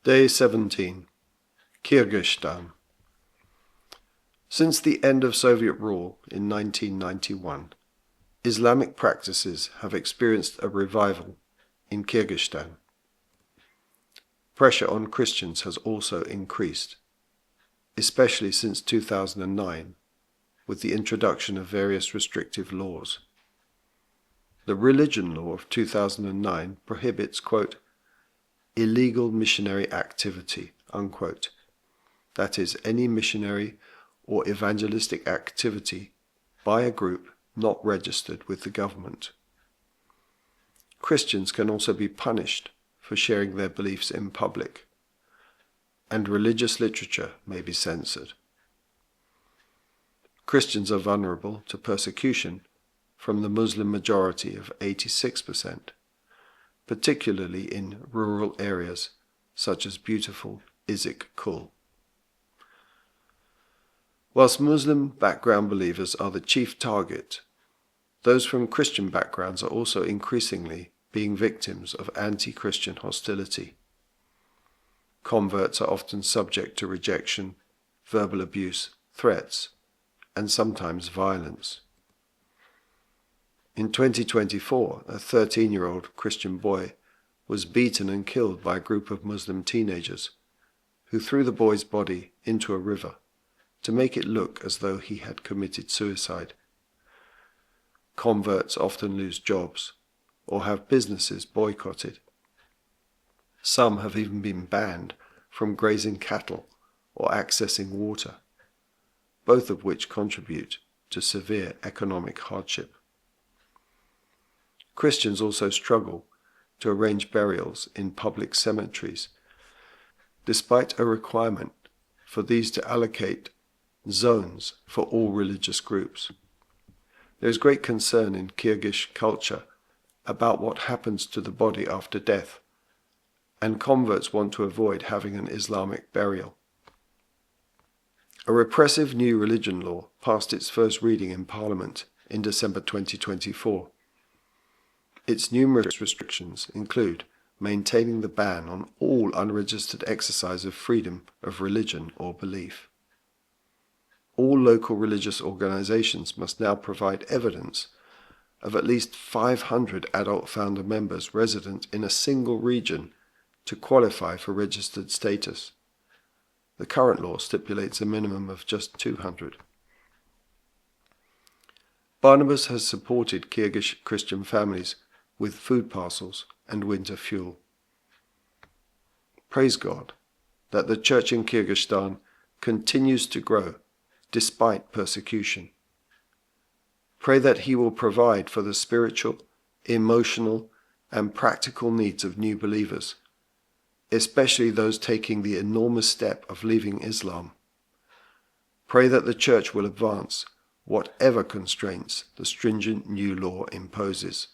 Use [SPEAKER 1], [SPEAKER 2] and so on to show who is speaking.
[SPEAKER 1] Day 17. Kyrgyzstan. Since the end of Soviet rule in 1991, Islamic practices have experienced a revival in Kyrgyzstan. Pressure on Christians has also increased, especially since 2009, with the introduction of various restrictive laws. The religion law of 2009 prohibits, quote, illegal missionary activity, unquote. That is, any missionary or evangelistic activity by a group not registered with the government. Christians can also be punished for sharing their beliefs in public, and religious literature may be censored. Christians are vulnerable to persecution from the Muslim majority of 86%, particularly in rural areas such as beautiful Izhik-Kul. Whilst Muslim background believers are the chief target, those from Christian backgrounds are also increasingly being victims of anti-Christian hostility. Converts are often subject to rejection, verbal abuse, threats, and sometimes violence. In 2024, a 13-year-old Christian boy was beaten and killed by a group of Muslim teenagers who threw the boy's body into a river to make it look as though he had committed suicide. Converts often lose jobs or have businesses boycotted. Some have even been banned from grazing cattle or accessing water, both of which contribute to severe economic hardship. Christians also struggle to arrange burials in public cemeteries, despite a requirement for these to allocate zones for all religious groups. There is great concern in Kyrgyz culture about what happens to the body after death, and converts want to avoid having an Islamic burial. A repressive new religion law passed its first reading in Parliament in December 2024. Its numerous restrictions include maintaining the ban on all unregistered exercise of freedom of religion or belief. All local religious organizations must now provide evidence of at least 500 adult founder members resident in a single region to qualify for registered status. The current law stipulates a minimum of just 200. Barnabas has supported Kyrgyz Christian families with food parcels and winter fuel. Praise God that the church in Kyrgyzstan continues to grow despite persecution. Pray that He will provide for the spiritual, emotional, and practical needs of new believers, especially those taking the enormous step of leaving Islam. Pray that the church will advance whatever constraints the stringent new law imposes.